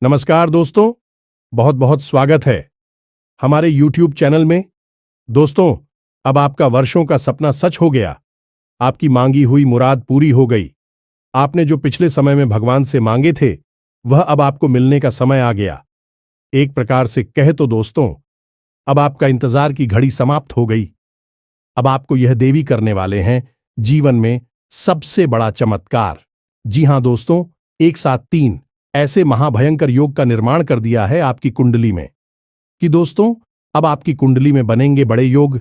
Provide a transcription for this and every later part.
नमस्कार दोस्तों, बहुत बहुत स्वागत है हमारे YouTube चैनल में। दोस्तों, अब आपका वर्षों का सपना सच हो गया। आपकी मांगी हुई मुराद पूरी हो गई। आपने जो पिछले समय में भगवान से मांगे थे, वह अब आपको मिलने का समय आ गया। एक प्रकार से कहे तो दोस्तों, अब आपका इंतजार की घड़ी समाप्त हो गई। अब आपको यह देवी करने वाले हैं जीवन में सबसे बड़ा चमत्कार। जी हां दोस्तों, एक साथ 3 ऐसे महाभयंकर योग का निर्माण कर दिया है आपकी कुंडली में कि दोस्तों, अब आपकी कुंडली में बनेंगे बड़े योग।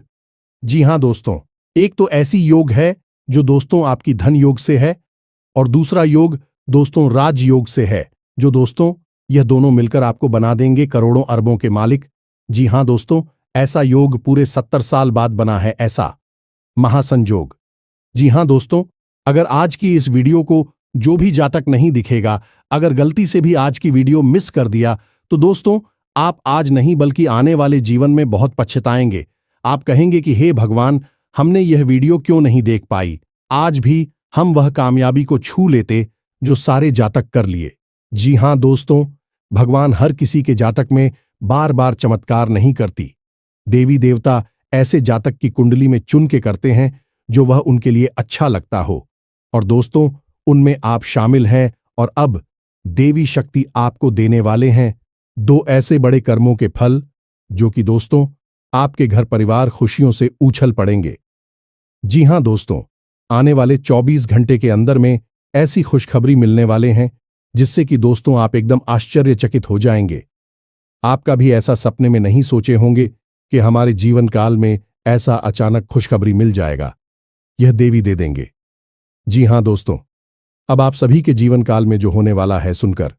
जी हां दोस्तों, एक तो ऐसी योग है जो दोस्तों आपकी धन योग से है, और दूसरा योग दोस्तों राज योग से है, जो दोस्तों यह दोनों मिलकर आपको बना देंगे करोड़ों अरबों के मालिक। जी हां दोस्तों, ऐसा योग पूरे 70 साल बाद बना है, ऐसा महासंयोग। जी हां दोस्तों, अगर आज की इस वीडियो को जो भी जातक नहीं दिखेगा, अगर गलती से भी आज की वीडियो मिस कर दिया, तो दोस्तों आप आज नहीं बल्कि आने वाले जीवन में बहुत पछताएंगे। आप कहेंगे कि हे भगवान, हमने यह वीडियो क्यों नहीं देख पाई, आज भी हम वह कामयाबी को छू लेते जो सारे जातक कर लिए। जी हां दोस्तों, भगवान हर किसी के जातक में बार बार चमत्कार नहीं करती। देवी देवता ऐसे जातक की कुंडली में चुन के करते हैं जो वह उनके लिए अच्छा लगता हो, और दोस्तों उनमें आप शामिल हैं। और अब देवी शक्ति आपको देने वाले हैं 2 ऐसे बड़े कर्मों के फल, जो कि दोस्तों आपके घर परिवार खुशियों से उछल पड़ेंगे। जी हां दोस्तों, आने वाले 24 घंटे के अंदर में ऐसी खुशखबरी मिलने वाले हैं जिससे कि दोस्तों आप एकदम आश्चर्यचकित हो जाएंगे। आपका भी ऐसा सपने में नहीं सोचे होंगे कि हमारे जीवन काल में ऐसा अचानक खुशखबरी मिल जाएगा। यह देवी दे देंगे। जी हां दोस्तों, अब आप सभी के जीवन काल में जो होने वाला है सुनकर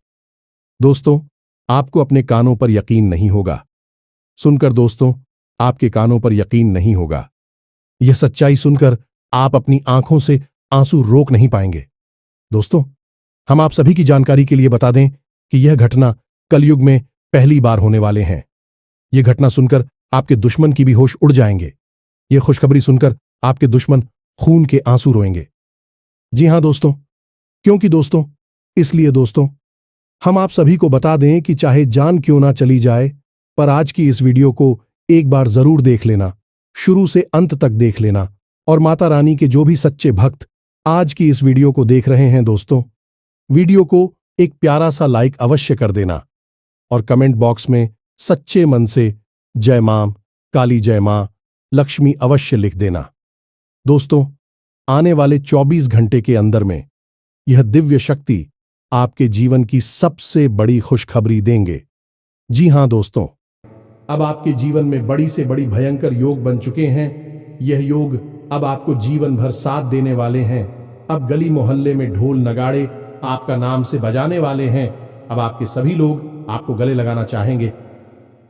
दोस्तों आपको अपने कानों पर यकीन नहीं होगा। सुनकर दोस्तों आपके कानों पर यकीन नहीं होगा। यह सच्चाई सुनकर आप अपनी आंखों से आंसू रोक नहीं पाएंगे। दोस्तों, हम आप सभी की जानकारी के लिए बता दें कि यह घटना कलयुग में पहली बार होने वाले हैं। यह घटना सुनकर आपके दुश्मन की भी होश उड़ जाएंगे। यह खुशखबरी सुनकर आपके दुश्मन खून के आंसू रोएंगे। जी हां दोस्तों, क्योंकि दोस्तों इसलिए दोस्तों हम आप सभी को बता दें कि चाहे जान क्यों ना चली जाए, पर आज की इस वीडियो को एक बार जरूर देख लेना, शुरू से अंत तक देख लेना। और माता रानी के जो भी सच्चे भक्त आज की इस वीडियो को देख रहे हैं दोस्तों, वीडियो को एक प्यारा सा लाइक अवश्य कर देना, और कमेंट बॉक्स में सच्चे मन से जय मां काली, जय मां लक्ष्मी अवश्य लिख देना। दोस्तों, आने वाले 24 घंटे के अंदर में यह दिव्य शक्ति आपके जीवन की सबसे बड़ी खुशखबरी देंगे। जी हां दोस्तों, अब आपके जीवन में बड़ी से बड़ी भयंकर योग बन चुके हैं। यह योग अब आपको जीवन भर साथ देने वाले हैं। अब गली मोहल्ले में ढोल नगाड़े आपका नाम से बजाने वाले हैं। अब आपके सभी लोग आपको गले लगाना चाहेंगे।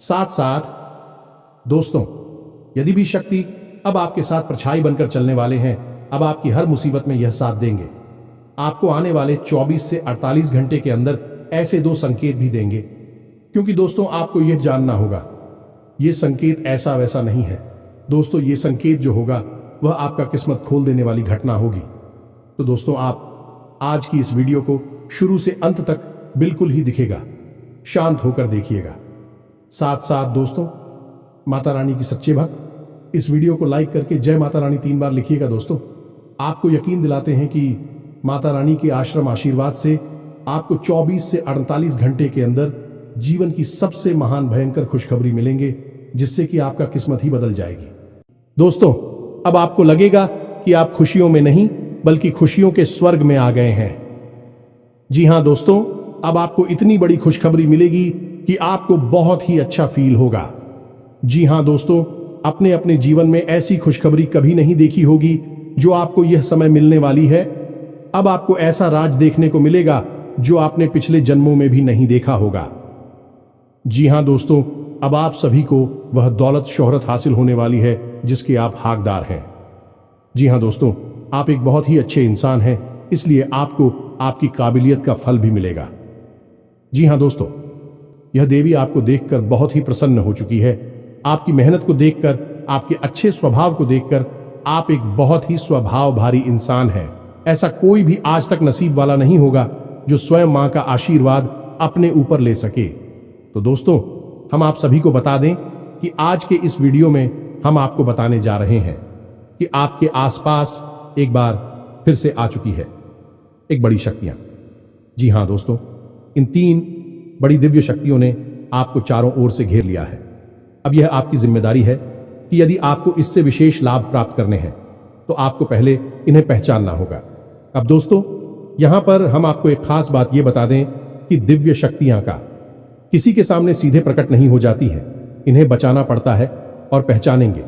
साथ साथ दोस्तों, यदि भी शक्ति अब आपके साथ परछाई बनकर चलने वाले हैं, अब आपकी हर मुसीबत में यह साथ देंगे। आपको आने वाले 24 से 48 घंटे के अंदर ऐसे 2 संकेत भी देंगे, क्योंकि दोस्तों आपको यह जानना होगा, यह संकेत ऐसा वैसा नहीं है। दोस्तों ये संकेत जो होगा वह आपका किस्मत खोल देने वाली घटना होगी। तो दोस्तों आप आज की इस वीडियो को शुरू से अंत तक बिल्कुल ही दिखेगा, शांत होकर देखिएगा। साथ साथ दोस्तों, माता रानी की सच्चे भक्त इस वीडियो को लाइक करके जय माता रानी 3 बार लिखिएगा। दोस्तों आपको यकीन दिलाते हैं कि माता रानी के आश्रम आशीर्वाद से आपको 24 से 48 घंटे के अंदर जीवन की सबसे महान भयंकर खुशखबरी मिलेंगे, जिससे कि आपका किस्मत ही बदल जाएगी। दोस्तों, अब आपको लगेगा कि आप खुशियों में नहीं बल्कि खुशियों के स्वर्ग में आ गए हैं। जी हां दोस्तों, अब आपको इतनी बड़ी खुशखबरी मिलेगी कि आपको बहुत ही अच्छा फील होगा। जी हां दोस्तों, अपने अपने जीवन में ऐसी खुशखबरी कभी नहीं देखी होगी जो आपको यह समय मिलने वाली है। अब आपको ऐसा राज देखने को मिलेगा जो आपने पिछले जन्मों में भी नहीं देखा होगा। जी हां दोस्तों, अब आप सभी को वह दौलत शोहरत हासिल होने वाली है जिसके आप हकदार हैं। जी हां दोस्तों, आप एक बहुत ही अच्छे इंसान हैं, इसलिए आपको आपकी काबिलियत का फल भी मिलेगा। जी हां दोस्तों, यह देवी आपको देखकर बहुत ही प्रसन्न हो चुकी है। आपकी मेहनत को देखकर, आपके अच्छे स्वभाव को देखकर आप एक बहुत ही स्वभाव भारी इंसान हैं। ऐसा कोई भी आज तक नसीब वाला नहीं होगा जो स्वयं मां का आशीर्वाद अपने ऊपर ले सके। तो दोस्तों, हम आप सभी को बता दें कि आज के इस वीडियो में हम आपको बताने जा रहे हैं कि आपके आसपास एक बार फिर से आ चुकी है एक बड़ी शक्तियां। जी हां दोस्तों, इन 3 बड़ी दिव्य शक्तियों ने आपको चारों ओर से घेर लिया है। अब यह आपकी जिम्मेदारी है कि यदि आपको इससे विशेष लाभ प्राप्त करने हैं तो आपको पहले इन्हें पहचानना होगा। अब दोस्तों, यहां पर हम आपको एक खास बात यह बता दें कि दिव्य शक्तियां का किसी के सामने सीधे प्रकट नहीं हो जाती हैं। इन्हें बचाना पड़ता है। और पहचानेंगे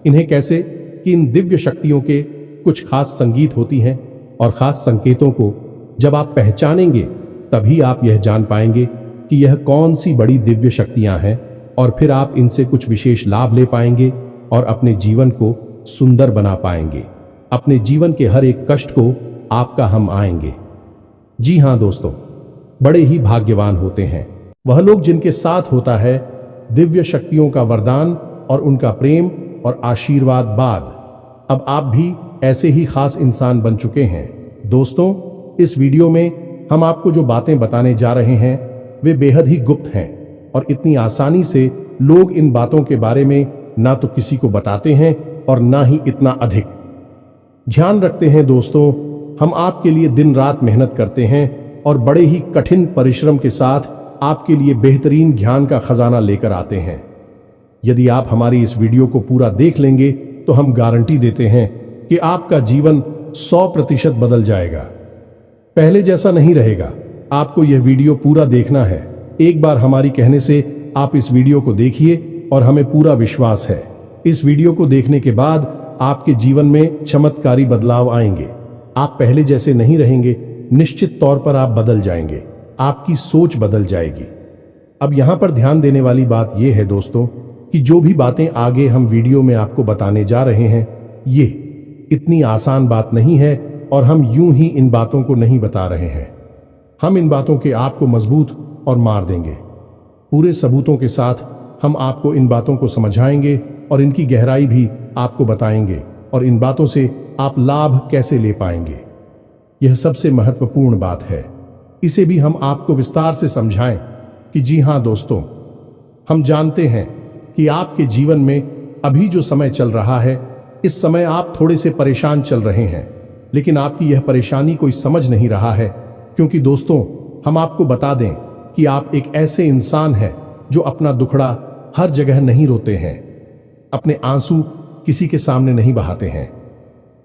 इन्हें कैसे कि इन दिव्य शक्तियों के कुछ खास संगीत होती हैं और खास संकेतों को जब आप पहचानेंगे तभी आप यह जान पाएंगे कि यह कौन सी बड़ी दिव्य शक्तियां हैं, और फिर आप इनसे कुछ विशेष लाभ ले पाएंगे और अपने जीवन को सुंदर बना पाएंगे। अपने जीवन के हर एक कष्ट को आपका हम आएंगे। जी हां दोस्तों, बड़े ही भाग्यवान होते हैं वह लोग जिनके साथ होता है दिव्य शक्तियों का वरदान और उनका प्रेम और आशीर्वाद बाद। अब आप भी ऐसे ही खास इंसान बन चुके हैं। दोस्तों, इस वीडियो में हम आपको जो बातें बताने जा रहे हैं वे बेहद ही गुप्त हैं और इतनी आसानी से लोग इन बातों के बारे में ना तो किसी को बताते हैं और ना ही इतना अधिक ध्यान रखते हैं। दोस्तों, हम आपके लिए दिन रात मेहनत करते हैं और बड़े ही कठिन परिश्रम के साथ आपके लिए बेहतरीन ज्ञान का खजाना लेकर आते हैं। यदि आप हमारी इस वीडियो को पूरा देख लेंगे तो हम गारंटी देते हैं कि आपका जीवन 100% बदल जाएगा, पहले जैसा नहीं रहेगा। आपको यह वीडियो पूरा देखना है। एक बार हमारी कहने से आप इस वीडियो को देखिए और हमें पूरा विश्वास है इस वीडियो को देखने के बाद आपके जीवन में चमत्कारी बदलाव आएंगे। आप पहले जैसे नहीं रहेंगे, निश्चित तौर पर आप बदल जाएंगे, आपकी सोच बदल जाएगी। अब यहां पर ध्यान देने वाली बात यह है दोस्तों कि जो भी बातें आगे हम वीडियो में आपको बताने जा रहे हैं ये इतनी आसान बात नहीं है और हम यूं ही इन बातों को नहीं बता रहे हैं। हम इन बातों के आपको मजबूत और मार देंगे। पूरे सबूतों के साथ हम आपको इन बातों को समझाएंगे और इनकी गहराई भी आपको बताएंगे और इन बातों से आप लाभ कैसे ले पाएंगे। यह सबसे महत्वपूर्ण बात है। इसे भी हम आपको विस्तार से समझाएं कि जी हां दोस्तों, हम जानते हैं कि आपके जीवन में अभी जो समय चल रहा है इस समय आप थोड़े से परेशान चल रहे हैं, लेकिन आपकी यह परेशानी कोई समझ नहीं रहा है। क्योंकि दोस्तों, हम आपको बता दें कि आप एक ऐसे इंसान हैं जो अपना दुखड़ा हर जगह नहीं रोते हैं, अपने आंसू किसी के सामने नहीं बहाते हैं।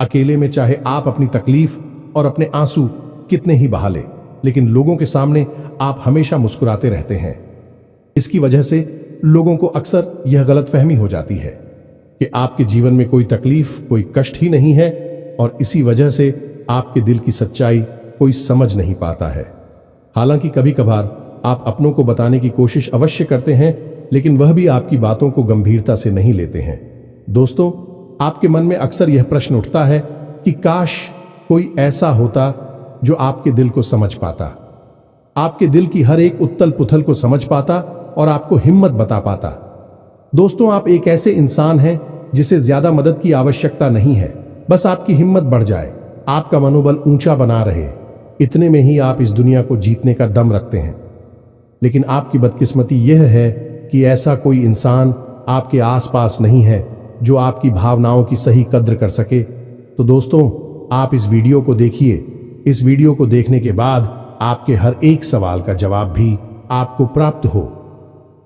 अकेले में चाहे आप अपनी तकलीफ और अपने आंसू कितने ही बहा ले, लेकिन लोगों के सामने आप हमेशा मुस्कुराते रहते हैं। इसकी वजह से लोगों को अक्सर यह गलतफहमी हो जाती है कि आपके जीवन में कोई तकलीफ, कोई कष्ट ही नहीं है और इसी वजह से आपके दिल की सच्चाई कोई समझ नहीं पाता है। हालांकि कभी कभार आप अपनों को बताने की कोशिश अवश्य करते हैं, लेकिन वह भी आपकी बातों को गंभीरता से नहीं लेते हैं। दोस्तों, आपके मन में अक्सर यह प्रश्न उठता है कि काश कोई ऐसा होता जो आपके दिल को समझ पाता, आपके दिल की हर एक उथल पुथल को समझ पाता और आपको हिम्मत बता पाता। दोस्तों, आप एक ऐसे इंसान हैं जिसे ज्यादा मदद की आवश्यकता नहीं है, बस आपकी हिम्मत बढ़ जाए, आपका मनोबल ऊंचा बना रहे, इतने में ही आप इस दुनिया को जीतने का दम रखते हैं। लेकिन आपकी बदकिस्मती यह है कि ऐसा कोई इंसान आपके आसपास नहीं है जो आपकी भावनाओं की सही कद्र कर सके। तो दोस्तों, आप इस वीडियो को देखिए। इस वीडियो को देखने के बाद आपके हर एक सवाल का जवाब भी आपको प्राप्त हो।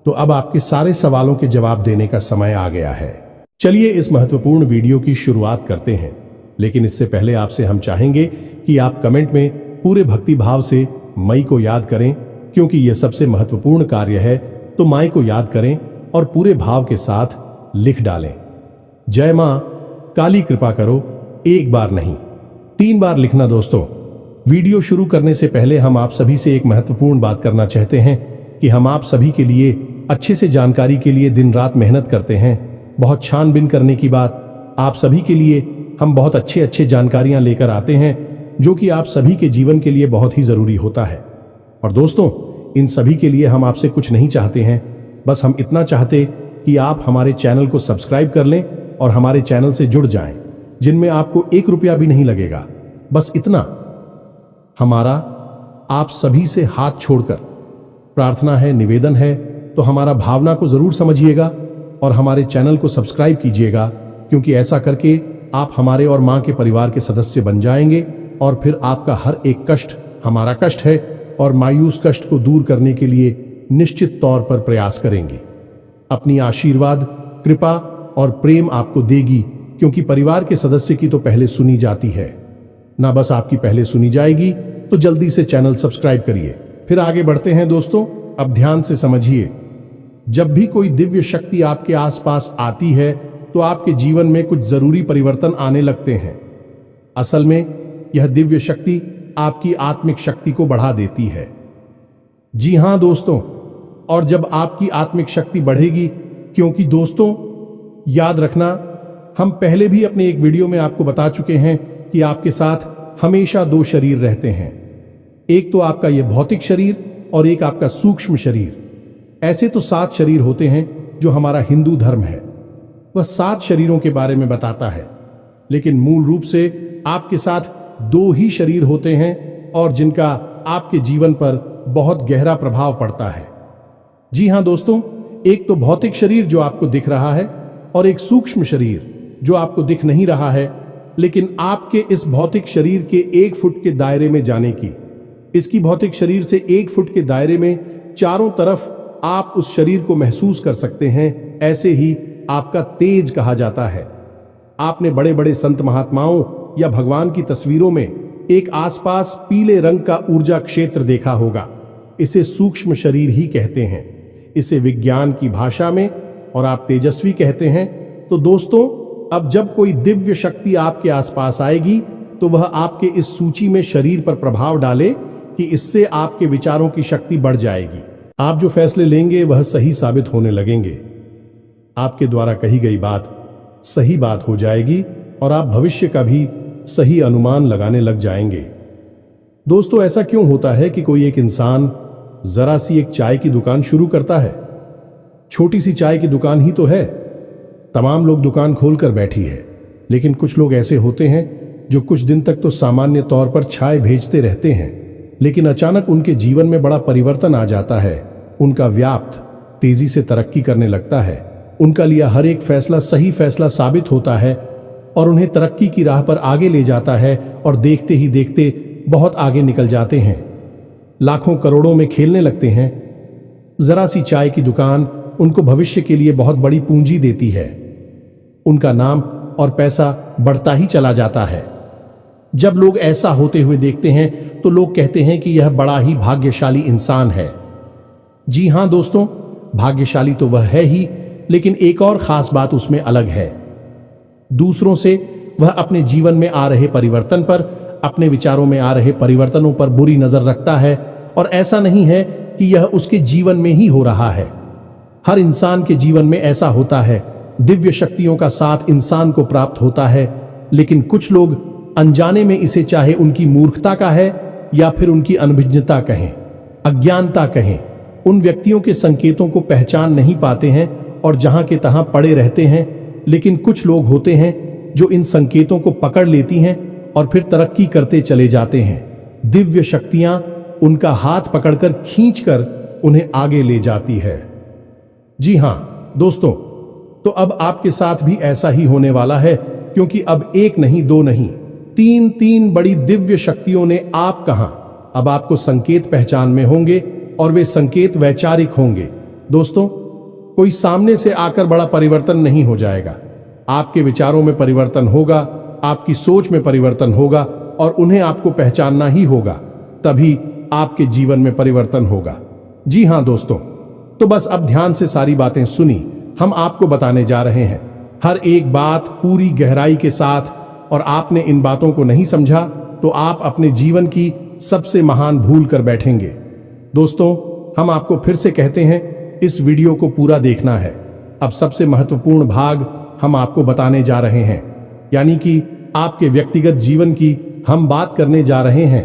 तो अब आपके सारे सवालों के जवाब देने का समय आ गया है। चलिए इस महत्वपूर्ण वीडियो की शुरुआत करते हैं, लेकिन इससे पहले आपसे हम चाहेंगे कि आप कमेंट में पूरे भक्ति भाव से मई को याद करें, क्योंकि यह सबसे महत्वपूर्ण कार्य है। तो माई को याद करें और पूरे भाव के साथ लिख डालें, जय मां काली कृपा करो। एक बार नहीं, 3 बार लिखना। दोस्तों, वीडियो शुरू करने से पहले हम आप सभी से एक महत्वपूर्ण बात करना चाहते हैं कि हम आप सभी के लिए अच्छे से जानकारी के लिए दिन रात मेहनत करते हैं। बहुत छानबीन करने की बात, आप सभी के लिए हम बहुत अच्छे जानकारियां लेकर आते हैं जो कि आप सभी के जीवन के लिए बहुत ही जरूरी होता है। और दोस्तों, इन सभी के लिए हम आपसे कुछ नहीं चाहते हैं, बस हम इतना चाहते कि आप हमारे चैनल को सब्सक्राइब कर लें और हमारे चैनल से जुड़ जाएं, जिनमें आपको 1 रुपया भी नहीं लगेगा। बस इतना हमारा आप सभी से हाथ छोड़कर प्रार्थना है, निवेदन है, तो हमारा भावना को जरूर समझिएगा और हमारे चैनल को सब्सक्राइब कीजिएगा, क्योंकि ऐसा करके आप हमारे और मां के परिवार के सदस्य बन जाएंगे और फिर आपका हर एक कष्ट हमारा कष्ट है और मायूस कष्ट को दूर करने के लिए निश्चित तौर पर प्रयास करेंगे। अपनी आशीर्वाद, कृपा और प्रेम आपको देगी, क्योंकि परिवार के सदस्य की तो पहले सुनी जाती है ना, बस आपकी पहले सुनी जाएगी। तो जल्दी से चैनल सब्सक्राइब करिए। फिर आगे बढ़ते हैं दोस्तों। अब ध्यान से समझिए, जब भी कोई दिव्य शक्ति आपके आसपास आती है तो आपके जीवन में कुछ जरूरी परिवर्तन आने लगते हैं। असल में यह दिव्य शक्ति आपकी आत्मिक शक्ति को बढ़ा देती है। जी हां दोस्तों, और जब आपकी आत्मिक शक्ति बढ़ेगी, क्योंकि दोस्तों याद रखना, हम पहले भी अपने एक वीडियो में आपको बता चुके हैं कि आपके साथ हमेशा दो शरीर रहते हैं। एक तो आपका यह भौतिक शरीर और एक आपका सूक्ष्म शरीर। ऐसे तो 7 शरीर होते हैं जो हमारा हिंदू धर्म है, वह 7 शरीरों के बारे में बताता है, लेकिन मूल रूप से आपके साथ 2 ही शरीर होते हैं और जिनका आपके जीवन पर बहुत गहरा प्रभाव पड़ता है। जी हां दोस्तों, एक तो भौतिक शरीर जो आपको दिख रहा है और एक सूक्ष्म शरीर जो आपको दिख नहीं रहा है, लेकिन आपके इस भौतिक शरीर के 1 फुट के दायरे में जाने की, इसकी भौतिक शरीर से 1 फुट के दायरे में चारों तरफ आप उस शरीर को महसूस कर सकते हैं। ऐसे ही आपका तेज कहा जाता है। आपने बड़े बड़े संत महात्माओं या भगवान की तस्वीरों में एक आसपास पीले रंग का ऊर्जा क्षेत्र देखा होगा। इसे सूक्ष्म शरीर ही कहते हैं, इसे विज्ञान की भाषा में, और आप तेजस्वी कहते हैं। तो दोस्तों, अब जब कोई दिव्य शक्ति आपके आसपास आएगी तो वह आपके इस सूची में शरीर पर प्रभाव डाले कि इससे आपके विचारों की शक्ति बढ़ जाएगी। आप जो फैसले लेंगे वह सही साबित होने लगेंगे। आपके द्वारा कही गई बात सही बात हो जाएगी और आप भविष्य का भी सही अनुमान लगाने लग जाएंगे। दोस्तों, ऐसा क्यों होता है कि कोई एक इंसान जरा सी एक चाय की दुकान शुरू करता है? छोटी सी चाय की दुकान ही तो है, तमाम लोग दुकान खोलकर बैठी है, लेकिन कुछ लोग ऐसे होते हैं जो कुछ दिन तक तो सामान्य तौर पर चाय भेजते रहते हैं, लेकिन अचानक उनके जीवन में बड़ा परिवर्तन आ जाता है। उनका व्यापार तेजी से तरक्की करने लगता है, उनका लिया हर एक फैसला सही फैसला साबित होता है और उन्हें तरक्की की राह पर आगे ले जाता है, और देखते ही देखते बहुत आगे निकल जाते हैं, लाखों करोड़ों में खेलने लगते हैं। जरा सी चाय की दुकान उनको भविष्य के लिए बहुत बड़ी पूंजी देती है। उनका नाम और पैसा बढ़ता ही चला जाता है। जब लोग ऐसा होते हुए देखते हैं तो लोग कहते हैं कि यह बड़ा ही भाग्यशाली इंसान है। जी हां दोस्तों, भाग्यशाली तो वह है ही, लेकिन एक और खास बात उसमें अलग है। दूसरों से वह अपने जीवन में आ रहे परिवर्तन पर, अपने विचारों में आ रहे परिवर्तनों पर बुरी नजर रखता है, और ऐसा नहीं है कि यह उसके जीवन में ही हो रहा है। हर इंसान के जीवन में ऐसा होता है। दिव्य शक्तियों का साथ इंसान को प्राप्त होता है, लेकिन कुछ लोग अनजाने में इसे, चाहे उनकी मूर्खता का है या फिर उनकी अनभिज्ञता कहें, अज्ञानता कहें, उन व्यक्तियों के संकेतों को पहचान नहीं पाते हैं और जहां के तहां पड़े रहते हैं। लेकिन कुछ लोग होते हैं जो इन संकेतों को पकड़ लेती हैं और फिर तरक्की करते चले जाते हैं। दिव्य शक्तियां उनका हाथ पकड़कर खींचकर उन्हें आगे ले जाती है। जी हां दोस्तों, तो अब आपके साथ भी ऐसा ही होने वाला है, क्योंकि अब 1 नहीं 2 नहीं 3 बड़ी दिव्य शक्तियों ने आप कहां, अब आपको संकेत पहचान में होंगे, और वे संकेत वैचारिक होंगे। दोस्तों, कोई सामने से आकर बड़ा परिवर्तन नहीं हो जाएगा। आपके विचारों में परिवर्तन होगा, आपकी सोच में परिवर्तन होगा, और उन्हें आपको पहचानना ही होगा, तभी आपके जीवन में परिवर्तन होगा। जी हां दोस्तों, तो बस अब ध्यान से सारी बातें सुनी, हम आपको बताने जा रहे हैं हर एक बात पूरी गहराई के साथ, और आपने इन बातों को नहीं समझा तो आप अपने जीवन की सबसे महान भूल कर बैठेंगे। दोस्तों, हम आपको फिर से कहते हैं, इस वीडियो को पूरा देखना है। अब सबसे महत्वपूर्ण भाग हम आपको बताने जा रहे हैं, यानी कि आपके व्यक्तिगत जीवन की हम बात करने जा रहे हैं।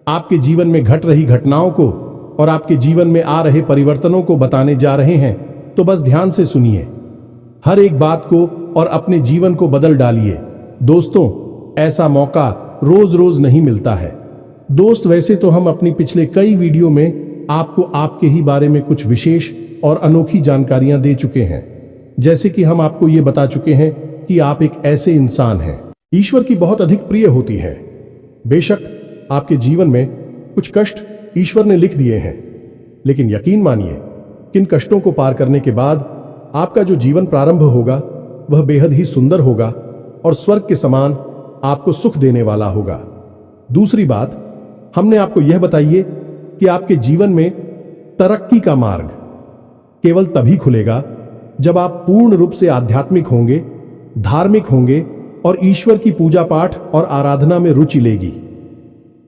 आपके जीवन में घट रही घटनाओं को और आपके जीवन में आ रहे परिवर्तनों को बताने जा रहे हैं। तो बस ध्यान से सुनिए हर एक बात को और अपने जीवन को बदल डालिए। दोस्तों, ऐसा मौका रोज रोज नहीं मिलता है। दोस्त, वैसे तो हम अपनी पिछले कई वीडियो में आपको आपके ही बारे में कुछ विशेष और अनोखी जानकारियां दे चुके हैं। जैसे कि हम आपको ये बता चुके हैं कि आप एक ऐसे इंसान हैं ईश्वर की बहुत अधिक प्रिय होती है। बेशक आपके जीवन में कुछ कष्ट ईश्वर ने लिख दिए हैं, लेकिन यकीन मानिए किन कष्टों को पार करने के बाद आपका जो जीवन प्रारंभ होगा वह बेहद ही सुंदर होगा और स्वर्ग के समान आपको सुख देने वाला होगा। दूसरी बात, हमने आपको यह बताइए कि आपके जीवन में तरक्की का मार्ग केवल तभी खुलेगा जब आप पूर्ण रूप से आध्यात्मिक होंगे, धार्मिक होंगे और ईश्वर की पूजा पाठ और आराधना में रुचि लेगी।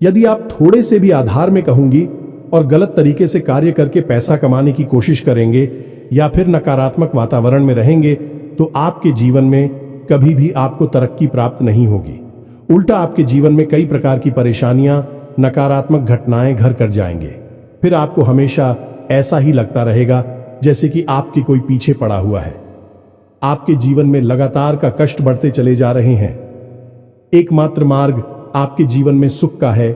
यदि आप थोड़े से भी आधार्मिक होंगी और गलत तरीके से कार्य करके पैसा कमाने की कोशिश करेंगे या फिर नकारात्मक वातावरण में रहेंगे तो आपके जीवन में कभी भी आपको तरक्की प्राप्त नहीं होगी। उल्टा आपके जीवन में कई प्रकार की परेशानियां, नकारात्मक घटनाएं घर कर जाएंगे। फिर आपको हमेशा ऐसा ही लगता रहेगा जैसे कि आपके कोई पीछे पड़ा हुआ है। आपके जीवन में लगातार का कष्ट बढ़ते चले जा रहे हैं। एकमात्र मार्ग आपके जीवन में सुख का है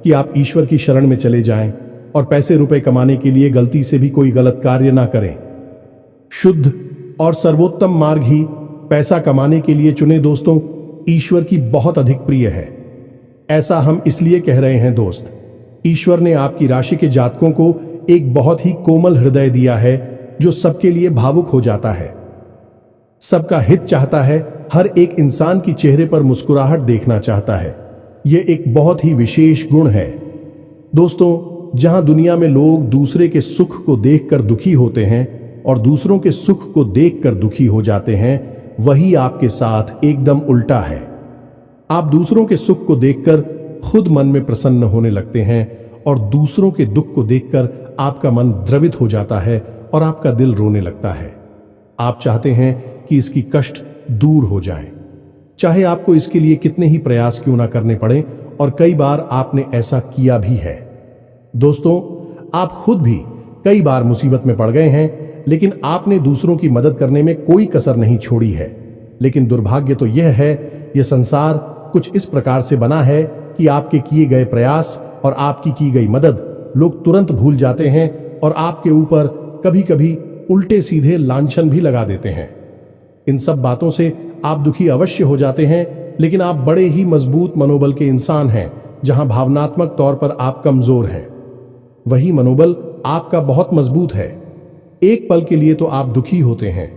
कि आप ईश्वर की शरण में चले जाएं और पैसे रुपए कमाने के लिए गलती से भी कोई गलत कार्य ना करें। शुद्ध और सर्वोत्तम मार्ग ही पैसा कमाने के लिए चुने दोस्तों, ईश्वर की बहुत अधिक प्रिय है। ऐसा हम इसलिए कह रहे हैं दोस्त, ईश्वर ने आपकी राशि के जातकों को एक बहुत ही कोमल हृदय दिया है जो सबके लिए भावुक हो जाता है, सबका हित चाहता है, हर एक इंसान की चेहरे पर मुस्कुराहट देखना चाहता है। यह एक बहुत ही विशेष गुण है दोस्तों। जहां दुनिया में लोग दूसरे के सुख को देखकर दुखी होते हैं और दूसरों के सुख को देखकर दुखी हो जाते हैं, वही आपके साथ एकदम उल्टा है। आप दूसरों के सुख को देखकर खुद मन में प्रसन्न होने लगते हैं और दूसरों के दुख को देखकर आपका मन द्रवित हो जाता है और आपका दिल रोने लगता है। आप चाहते हैं कि इसकी कष्ट दूर हो जाए, चाहे आपको इसके लिए कितने ही प्रयास क्यों ना करने पड़े, और कई बार आपने ऐसा किया भी है। दोस्तों, आप खुद भी कई बार मुसीबत में पड़ गए हैं, लेकिन आपने दूसरों की मदद करने में कोई कसर नहीं छोड़ी है। लेकिन दुर्भाग्य तो यह है, यह संसार कुछ इस प्रकार से बना है कि आपके किए गए प्रयास और आपकी की गई मदद लोग तुरंत भूल जाते हैं और आपके ऊपर कभी कभी उल्टे सीधे लांछन भी लगा देते हैं। इन सब बातों से आप दुखी अवश्य हो जाते हैं, लेकिन आप बड़े ही मजबूत मनोबल के इंसान हैं। जहां भावनात्मक तौर पर आप कमजोर हैं, वही मनोबल आपका बहुत मजबूत है। एक पल के लिए तो आप दुखी होते हैं,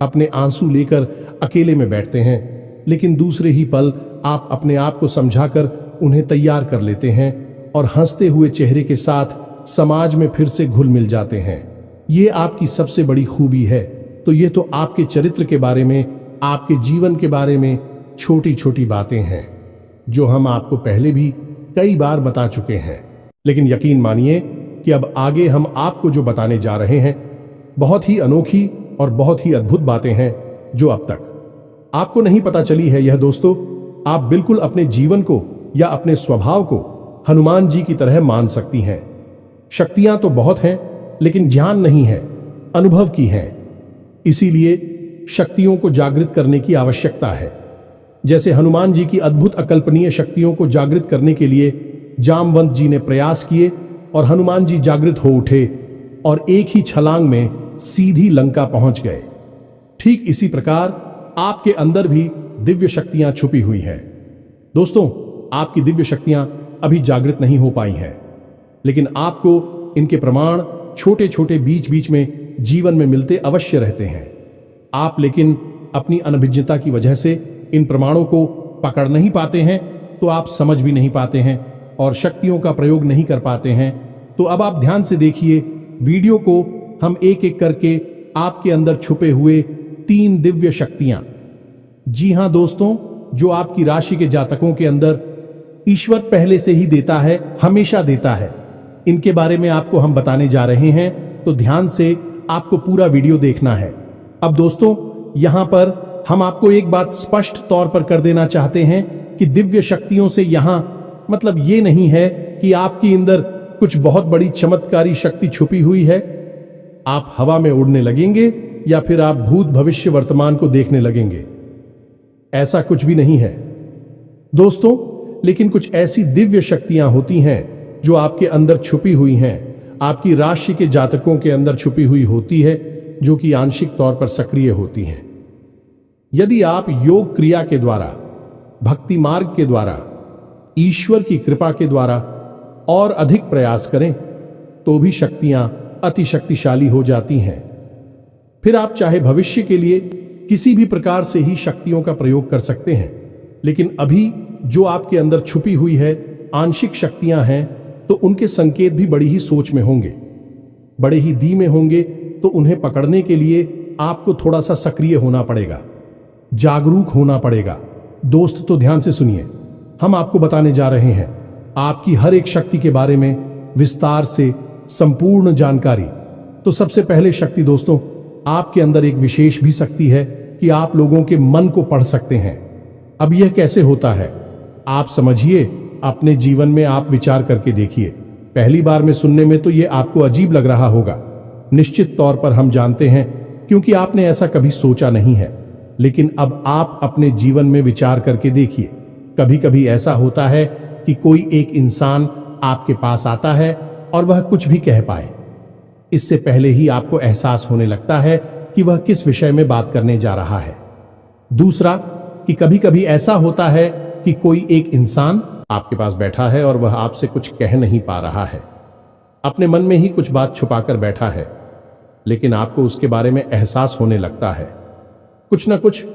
अपने आंसू लेकर अकेले में बैठते हैं, लेकिन दूसरे ही पल आप अपने आप को समझाकर उन्हें तैयार कर लेते हैं और हंसते हुए चेहरे के साथ समाज में फिर से घुल मिल जाते हैं। ये आपकी सबसे बड़ी खूबी है। तो ये तो आपके चरित्र के बारे में, आपके जीवन के बारे में छोटी छोटी बातें हैं जो हम आपको पहले भी कई बार बता चुके हैं। लेकिन यकीन मानिए कि अब आगे हम आपको जो बताने जा रहे हैं बहुत ही अनोखी और बहुत ही अद्भुत बातें हैं जो अब तक आपको नहीं पता चली है। यह दोस्तों, आप बिल्कुल अपने जीवन को या अपने स्वभाव को हनुमान जी की तरह मान सकती हैं। शक्तियां तो बहुत हैं, लेकिन ज्ञान नहीं है, अनुभव की है। इसीलिए शक्तियों को जागृत करने की आवश्यकता है। जैसे हनुमान जी की अद्भुत अकल्पनीय शक्तियों को जागृत करने के लिए जामवंत जी ने प्रयास किए और हनुमान जी जागृत हो उठे और एक ही छलांग में सीधी लंका पहुंच गए। ठीक इसी प्रकार आपके अंदर भी दिव्य शक्तियां छुपी हुई हैं। दोस्तों, आपकी दिव्य शक्तियां अभी जागृत नहीं हो पाई हैं, लेकिन आपको इनके प्रमाण छोटे छोटे बीच बीच में जीवन में मिलते अवश्य रहते हैं। आप लेकिन अपनी अनभिज्ञता की वजह से इन प्रमाणों को पकड़ नहीं पाते हैं, तो आप समझ भी नहीं पाते हैं और शक्तियों का प्रयोग नहीं कर पाते हैं। तो अब आप ध्यान से देखिए वीडियो को, हम एक एक करके आपके अंदर छुपे हुए 3 दिव्य शक्तियां, जी हां दोस्तों, जो आपकी राशि के जातकों के अंदर ईश्वर पहले से ही देता है, हमेशा देता है, इनके बारे में आपको हम बताने जा रहे हैं। तो ध्यान से आपको पूरा वीडियो देखना है। अब दोस्तों, यहां पर हम आपको एक बात स्पष्ट तौर पर कर देना चाहते हैं कि दिव्य शक्तियों से यहां मतलब ये नहीं है कि आपके अंदर कुछ बहुत बड़ी चमत्कारी शक्ति छुपी हुई है। आप हवा में उड़ने लगेंगे या फिर आप भूत भविष्य वर्तमान को देखने लगेंगे, ऐसा कुछ भी नहीं है दोस्तों। लेकिन कुछ ऐसी दिव्य शक्तियां होती हैं जो आपके अंदर छुपी हुई हैं। आपकी राशि के जातकों के अंदर छुपी हुई होती है, जो कि आंशिक तौर पर सक्रिय होती हैं। यदि आप योग क्रिया के द्वारा, भक्ति मार्ग के द्वारा, ईश्वर की कृपा के द्वारा और अधिक प्रयास करें तो भी शक्तियां अति शक्तिशाली हो जाती हैं। फिर आप चाहे भविष्य के लिए किसी भी प्रकार से ही शक्तियों का प्रयोग कर सकते हैं, लेकिन अभी जो आपके अंदर छुपी हुई है आंशिक शक्तियां हैं, तो उनके संकेत भी बड़ी ही सोच में होंगे, बड़े ही धीमे होंगे। तो उन्हें पकड़ने के लिए आपको थोड़ा सा सक्रिय होना पड़ेगा, जागरूक होना पड़ेगा। दोस्त तो ध्यान से सुनिए, हम आपको बताने जा रहे हैं आपकी हर एक शक्ति के बारे में विस्तार से संपूर्ण जानकारी। तो सबसे पहले शक्ति दोस्तों, आपके अंदर एक विशेष भी शक्ति है कि आप लोगों के मन को पढ़ सकते हैं। अब यह कैसे होता है आप समझिए, अपने जीवन में आप विचार करके देखिए। पहली बार में सुनने में तो यह आपको अजीब लग रहा होगा, निश्चित तौर पर हम जानते हैं, क्योंकि आपने ऐसा कभी सोचा नहीं है। लेकिन अब आप अपने जीवन में विचार करके देखिए। कभी कभी ऐसा होता है कि कोई एक इंसान आपके पास आता है और वह कुछ भी कह पाए, इससे पहले ही आपको एहसास होने लगता है कि वह किस विषय में बात करने जा रहा है। दूसरा, कि कभी कभी ऐसा होता है कि कोई एक इंसान आपके पास बैठा है और वह आपसे कुछ कह नहीं पा रहा है, अपने मन में ही कुछ बात छुपाकर बैठा है, लेकिन आपको उसके बारे में एहसास होने लगता है। कुछ ना कुछ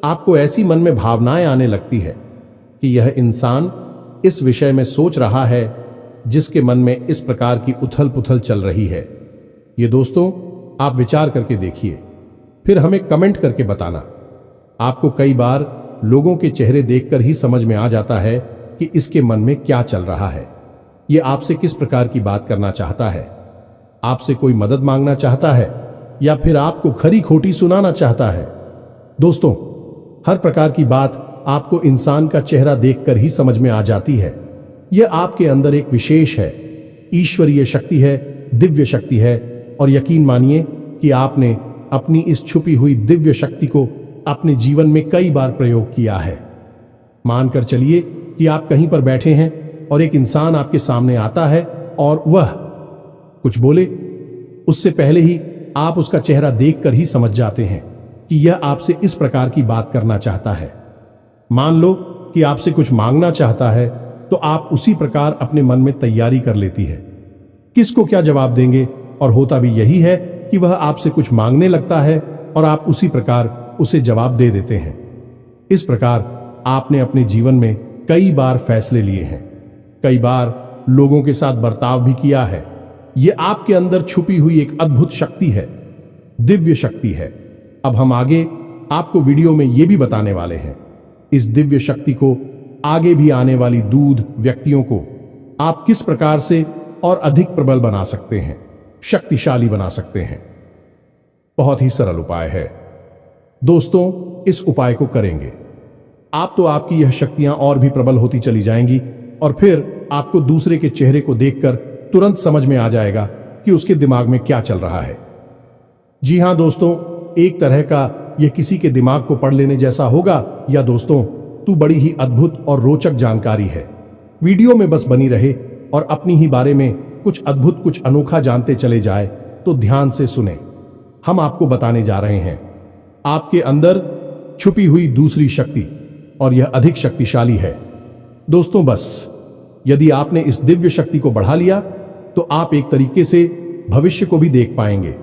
आपको ऐसी मन में भावनाएं आने लगती है कि यह इंसान इस विषय में सोच रहा है, जिसके मन में इस प्रकार की उथल पुथल चल रही है। ये दोस्तों आप विचार करके देखिए, फिर हमें कमेंट करके बताना। आपको कई बार लोगों के चेहरे देखकर ही समझ में आ जाता है कि इसके मन में क्या चल रहा है, ये आपसे किस प्रकार की बात करना चाहता है, आपसे कोई मदद मांगना चाहता है या फिर आपको खरी खोटी सुनाना चाहता है। दोस्तों, हर प्रकार की बात आपको इंसान का चेहरा देखकर ही समझ में आ जाती है। यह आपके अंदर एक विशेष है, ईश्वरीय शक्ति है, दिव्य शक्ति है। और यकीन मानिए कि आपने अपनी इस छुपी हुई दिव्य शक्ति को अपने जीवन में कई बार प्रयोग किया है। मानकर चलिए कि आप कहीं पर बैठे हैं और एक इंसान आपके सामने आता है और वह कुछ बोले, उससे पहले ही आप उसका चेहरा देखकर ही समझ जाते हैं कि यह आपसे इस प्रकार की बात करना चाहता है। मान लो कि आपसे कुछ मांगना चाहता है, तो आप उसी प्रकार अपने मन में तैयारी कर लेती है किसको क्या जवाब देंगे, और होता भी यही है कि वह आपसे कुछ मांगने लगता है और आप उसी प्रकार उसे जवाब दे देते हैं। इस प्रकार आपने अपने जीवन में कई बार फैसले लिए हैं, कई बार लोगों के साथ बर्ताव भी किया है। यह आपके अंदर छुपी हुई एक अद्भुत शक्ति है, दिव्य शक्ति है। अब हम आगे आपको वीडियो में यह भी बताने वाले हैं, इस दिव्य शक्ति को आगे भी आने वाली दूध व्यक्तियों को आप किस प्रकार से और अधिक प्रबल बना सकते हैं, शक्तिशाली बना सकते हैं। बहुत ही सरल उपाय है दोस्तों, इस उपाय को करेंगे आप तो आपकी यह शक्तियां और भी प्रबल होती चली जाएंगी, और फिर आपको दूसरे के चेहरे को देखकर तुरंत समझ में आ जाएगा कि उसके दिमाग में क्या चल रहा है। जी हां दोस्तों, एक तरह का यह किसी के दिमाग को पढ़ लेने जैसा होगा। या दोस्तों, तू बड़ी ही अद्भुत और रोचक जानकारी है। वीडियो में बस बनी रहे और अपनी ही बारे में कुछ अद्भुत, कुछ अनोखा जानते चले जाए। तो ध्यान से सुने, हम आपको बताने जा रहे हैं आपके अंदर छुपी हुई दूसरी शक्ति, और यह अधिक शक्तिशाली है। दोस्तों, बस यदि आपने इस दिव्य शक्ति को बढ़ा लिया तो आप एक तरीके से भविष्य को भी देख पाएंगे।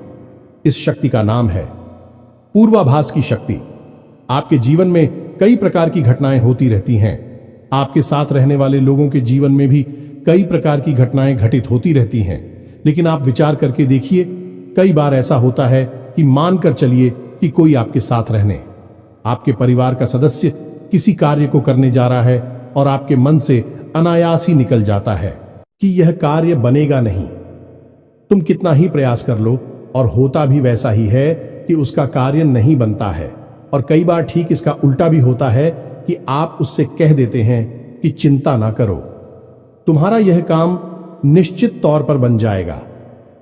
इस शक्ति का नाम है पूर्वाभास की शक्ति। आपके जीवन में कई प्रकार की घटनाएं होती रहती हैं, आपके साथ रहने वाले लोगों के जीवन में भी कई प्रकार की घटनाएं घटित होती रहती हैं। लेकिन आप विचार करके देखिए, कई बार ऐसा होता है कि मानकर चलिए कि कोई आपके साथ रहने, आपके परिवार का सदस्य किसी कार्य को करने जा रहा है और आपके मन से अनायास ही निकल जाता है कि यह कार्य बनेगा नहीं। तुम कितना ही प्रयास कर लो और होता भी वैसा ही है कि उसका कार्य नहीं बनता है। और कई बार ठीक इसका उल्टा भी होता है कि आप उससे कह देते हैं कि चिंता ना करो, तुम्हारा यह काम निश्चित तौर पर बन जाएगा,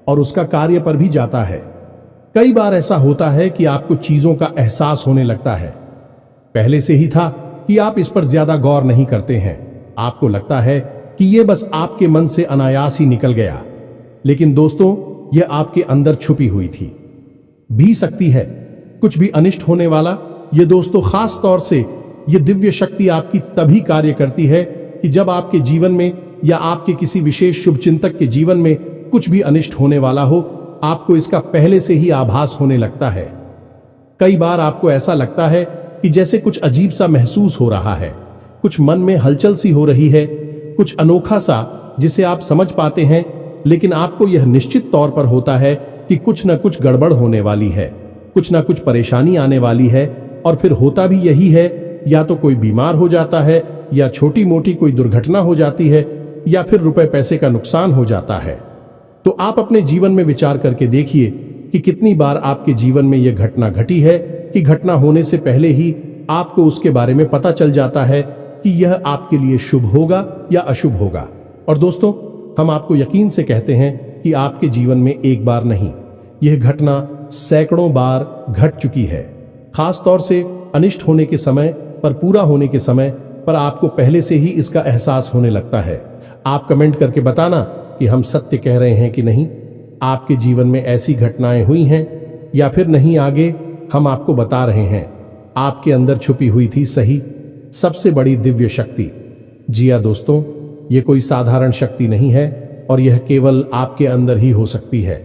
और उसका कार्य पर भी जाता है। कई बार ऐसा होता है कि आपको चीजों का एहसास होने लगता है, पहले से ही था कि आप इस पर ज्यादा गौर नहीं करते हैं। आपको लगता है कि यह बस आपके मन से अनायास ही निकल गया, लेकिन दोस्तों, यह आपके अंदर छुपी हुई थी भी सकती है। कुछ भी अनिष्ट होने वाला, ये दोस्तों खास तौर से ये दिव्य शक्ति आपकी तभी कार्य करती है कि जब आपके जीवन में या आपके किसी विशेष शुभचिंतक के जीवन में कुछ भी अनिष्ट होने वाला हो, आपको इसका पहले से ही आभास होने लगता है। कई बार आपको ऐसा लगता है कि जैसे कुछ अजीब सा महसूस हो रहा है, कुछ मन में हलचल सी हो रही है, कुछ अनोखा सा जिसे आप समझ पाते हैं, लेकिन आपको यह निश्चित तौर पर होता है कि कुछ न कुछ गड़बड़ होने वाली है, कुछ न कुछ परेशानी आने वाली है। और फिर होता भी यही है, या तो कोई बीमार हो जाता है, या छोटी मोटी कोई दुर्घटना हो जाती है, या फिर रुपए पैसे का नुकसान हो जाता है। तो आप अपने जीवन में विचार करके देखिए कि कितनी बार आपके जीवन में यह घटना घटी है कि घटना होने से पहले ही आपको उसके बारे में पता चल जाता है कि यह आपके लिए शुभ होगा या अशुभ होगा। और दोस्तों, हम आपको यकीन से कहते हैं कि आपके जीवन में एक बार नहीं, यह घटना सैकड़ों बार घट चुकी है। खास तौर से अनिष्ट होने के समय पर, पूरा होने के समय पर आपको पहले से ही इसका एहसास होने लगता है। आप कमेंट करके बताना कि हम सत्य कह रहे हैं कि नहीं। आपके जीवन में ऐसी घटनाएं हुई हैं या फिर नहीं, आगे हम आपको बता रहे हैं। आपके अंदर छुपी हुई थी सही सबसे बड़ी दिव्य शक्ति। जी हाँ दोस्तों, ये कोई साधारण शक्ति नहीं है और यह केवल आपके अंदर ही हो सकती है।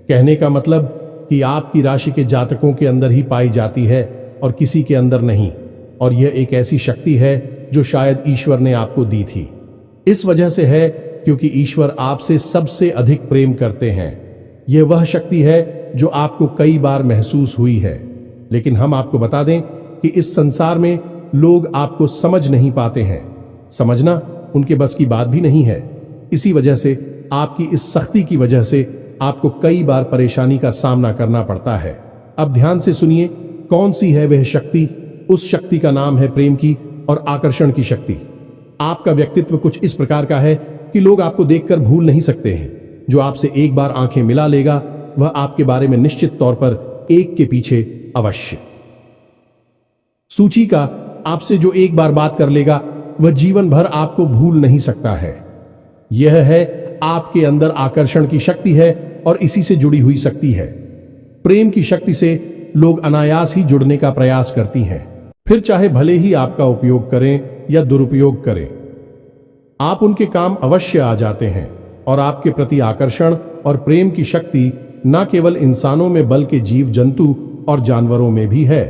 कहने का मतलब कि आपकी राशि के जातकों के अंदर ही पाई जाती है और किसी के अंदर नहीं। और यह एक ऐसी शक्ति है जो शायद ईश्वर ने आपको दी थी। इस वजह से है क्योंकि ईश्वर आपसे सबसे अधिक प्रेम करते हैं। यह वह शक्ति है जो आपको कई बार महसूस हुई है, लेकिन हम आपको बता दें कि इस संसार में लोग आपको समझ नहीं पाते हैं। समझना उनके बस की बात भी नहीं है। इसी वजह से आपकी इस सख्ती की वजह से आपको कई बार परेशानी का सामना करना पड़ता है। अब ध्यान से सुनिए, कौन सी है वह शक्ति। उस शक्ति का नाम है प्रेम की और आकर्षण की शक्ति। आपका व्यक्तित्व कुछ इस प्रकार का है कि लोग आपको देखकर भूल नहीं सकते हैं। जो आपसे एक बार आंखें मिला लेगा, वह आपके बारे में निश्चित तौर पर एक के पीछे अवश्य सूची का आपसे जो एक बार बात कर लेगा, वह जीवन भर आपको भूल नहीं सकता है। यह है आपके अंदर आकर्षण की शक्ति है और इसी से जुड़ी हुई शक्ति है। प्रेम की शक्ति से लोग अनायास ही जुड़ने का प्रयास करती हैं, फिर चाहे भले ही आपका उपयोग करें या दुरुपयोग करें। आप उनके काम अवश्य आ जाते हैं और आपके प्रति आकर्षण और प्रेम की शक्ति न केवल इंसानों में बल्कि जीव जंतु और जानवरों में भी है।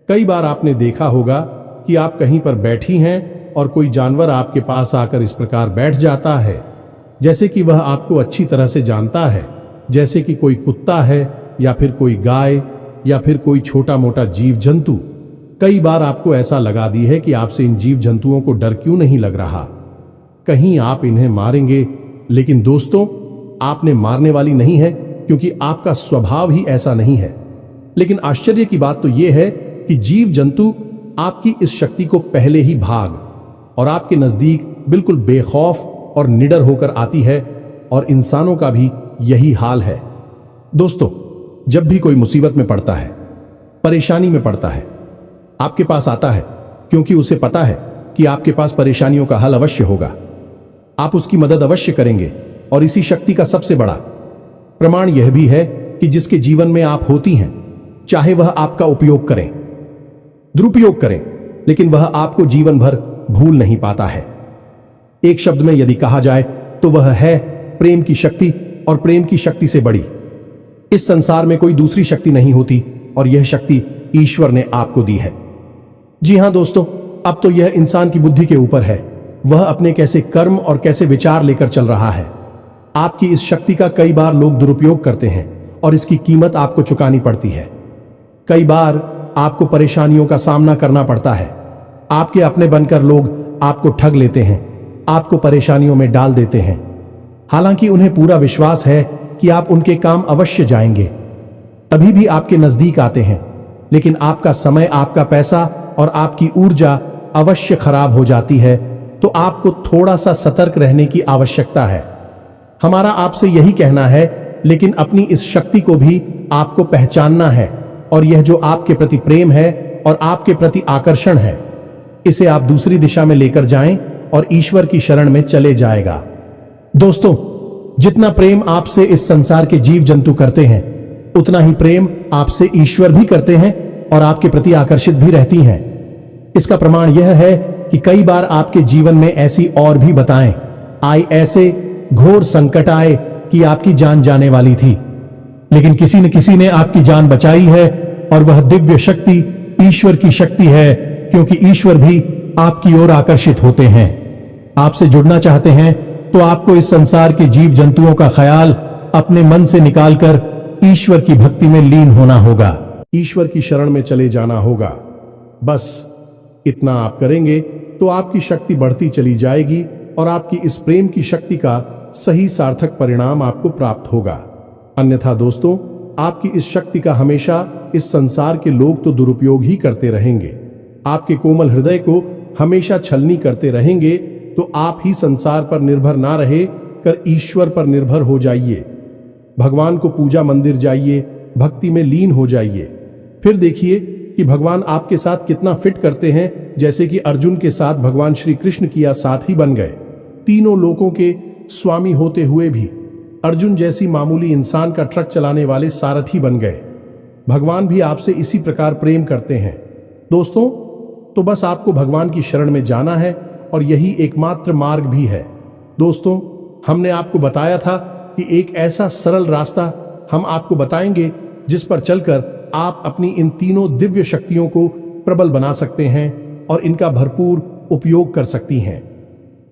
कई बार आपने देखा होगा कि आप कहीं पर बैठी हैं और कोई जानवर आपके पास आकर इस प्रकार बैठ जाता है जैसे कि वह आपको अच्छी तरह से जानता है, जैसे कि कोई कुत्ता है या फिर कोई गाय या फिर कोई छोटा मोटा जीव जंतु। कई बार आपको ऐसा लगा दी है कि आपसे इन जीव जंतुओं को डर क्यों नहीं लग रहा, कहीं आप इन्हें मारेंगे। लेकिन दोस्तों, आपने मारने वाली नहीं है क्योंकि आपका स्वभाव ही ऐसा नहीं है। लेकिन आश्चर्य की बात तो यह है कि जीव जंतु आपकी इस शक्ति को पहले ही भाग और आपके नजदीक बिल्कुल बेखौफ और निडर होकर आती है, और इंसानों का भी यही हाल है। दोस्तों, जब भी कोई मुसीबत में पड़ता है, परेशानी में पड़ता है, आपके पास आता है क्योंकि उसे पता है कि आपके पास परेशानियों का हल अवश्य होगा। आप उसकी मदद अवश्य करेंगे। और इसी शक्ति का सबसे बड़ा प्रमाण यह भी है कि जिसके जीवन में आप होती हैं, चाहे वह आपका उपयोग करें, दुरुपयोग करें, लेकिन वह आपको जीवन भर भूल नहीं पाता है। एक शब्द में यदि कहा जाए तो वह है प्रेम की शक्ति, और प्रेम की शक्ति से बड़ी इस संसार में कोई दूसरी शक्ति नहीं होती, और यह शक्ति ईश्वर ने आपको दी है। जी हां दोस्तों, अब तो यह इंसान की बुद्धि के ऊपर है, वह अपने कैसे कर्म और कैसे विचार लेकर चल रहा है। आपकी इस शक्ति का कई बार लोग दुरुपयोग करते हैं और इसकी कीमत आपको चुकानी पड़ती है। कई बार आपको परेशानियों का सामना करना पड़ता है। आपके अपने बनकर लोग आपको ठग लेते हैं, आपको परेशानियों में डाल देते हैं, हालांकि उन्हें पूरा विश्वास है कि आप उनके काम अवश्य जाएंगे, तभी भी आपके नजदीक आते हैं। लेकिन आपका समय, आपका पैसा और आपकी ऊर्जा अवश्य खराब हो जाती है। तो आपको थोड़ा सा सतर्क रहने की आवश्यकता है। हमारा आपसे यही कहना है, लेकिन अपनी इस शक्ति को भी आपको पहचानना है, और यह जो आपके प्रति प्रेम है और आपके प्रति आकर्षण है, इसे आप दूसरी दिशा में लेकर जाएं और ईश्वर की शरण में चले जाएगा। दोस्तों, जितना प्रेम आपसे इस संसार के जीव जंतु करते हैं, उतना ही प्रेम आपसे ईश्वर भी करते हैं और आपके प्रति आकर्षित भी रहती हैं। इसका प्रमाण यह है कि कई बार आपके जीवन में ऐसी और भी बताएं आई, ऐसे घोर संकट आए कि आपकी जान जाने वाली थी, लेकिन किसी न किसी ने आपकी जान बचाई है, और वह दिव्य शक्ति ईश्वर की शक्ति है, क्योंकि ईश्वर भी आपकी ओर आकर्षित होते हैं। आपसे जुड़ना चाहते हैं तो आपको इस संसार के जीव जंतुओं का ख्याल अपने मन से निकालकर ईश्वर की भक्ति में लीन होना होगा, ईश्वर की शरण में चले जाना होगा। बस इतना आप करेंगे तो आपकी शक्ति बढ़ती चली जाएगी और आपकी इस प्रेम की शक्ति का सही सार्थक परिणाम आपको प्राप्त होगा। अन्यथा दोस्तों, आपकी इस शक्ति का हमेशा इस संसार के लोग तो दुरुपयोग ही करते रहेंगे। आपके कोमल हृदय को हमेशा छलनी करते रहेंगे, तो आप ही संसार पर निर्भर ना रहे कर ईश्वर पर निर्भर हो जाइए। भगवान को पूजा मंदिर जाइए, भक्ति में लीन हो जाइए। फिर देखिए कि भगवान आपके साथ कितना फिट करते हैं, जैसे कि अर्जुन के साथ भगवान श्री कृष्ण किया साथी बन गए। तीनों लोकों के स्वामी होते हुए भी अर्जुन जैसी मामूली इंसान का ट्रक चलाने वाले सारथी बन गए। भगवान भी आपसे इसी प्रकार प्रेम करते हैं दोस्तों। तो बस आपको भगवान की शरण में जाना है, और यही एकमात्र मार्ग भी है। दोस्तों, हमने आपको बताया था कि एक ऐसा सरल रास्ता हम आपको बताएंगे जिस पर चलकर आप अपनी इन तीनों दिव्य शक्तियों को प्रबल बना सकते हैं और इनका भरपूर उपयोग कर सकती हैं।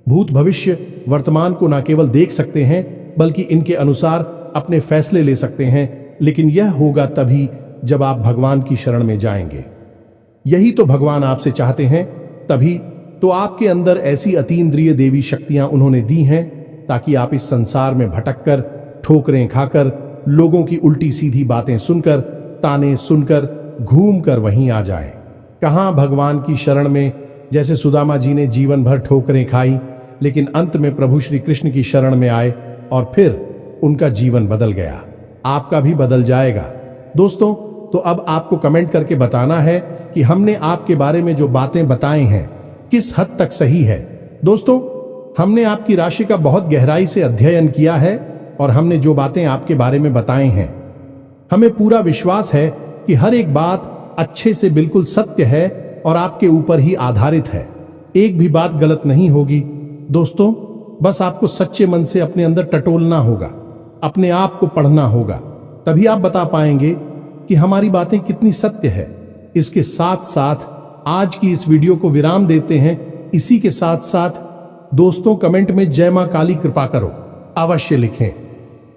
भूत भविष्य वर्तमान को न केवल देख सकते हैं, बल्कि इनके अनुसार अपने फैसले ले सकते हैं, लेकिन यह होगा तभी जब आप भगवान की शरण में जाएंगे। यही तो भगवान आपसे चाहते हैं। तभी तो आपके अंदर ऐसी अतीन्द्रिय देवी शक्तियां उन्होंने दी हैं, ताकि आप इस संसार में भटककर, ठोकरें खाकर, लोगों की उल्टी सीधी बातें सुनकर, ताने सुनकर, घूम कर वहीं आ जाएं। कहां भगवान की शरण में, जैसे सुदामा जी ने जीवन भर ठोकरें खाई, लेकिन अंत में प्रभु श्री कृष्ण की शरण में आए और फिर उनका जीवन बदल गया। आपका भी बदल जाएगा दोस्तों। तो अब आपको कमेंट करके बताना है कि हमने आपके बारे में जो बातें बताई हैं किस हद तक सही है। दोस्तों, हमने आपकी राशि का बहुत गहराई से अध्ययन किया है, और हमने जो बातें आपके बारे में बताई हैं, हमें पूरा विश्वास है कि हर एक बात अच्छे से बिल्कुल सत्य है और आपके ऊपर ही आधारित है। एक भी बात गलत नहीं होगी दोस्तों। बस आपको सच्चे मन से अपने अंदर टटोलना होगा, अपने आप को पढ़ना होगा, तभी आप बता पाएंगे कि हमारी बातें कितनी सत्य है। इसके साथ साथ आज की इस वीडियो को विराम देते हैं। इसी के साथ साथ दोस्तों, कमेंट में जय मां काली कृपा करो अवश्य लिखें।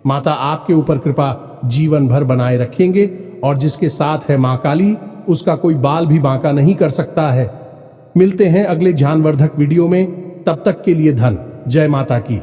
माता आपके ऊपर कृपा जीवन भर बनाए रखेंगे, और जिसके साथ है मां काली, उसका कोई बाल भी बांका नहीं कर सकता है। मिलते हैं अगले ज्ञानवर्धक वीडियो में, तब तक के लिए धन जय माता की।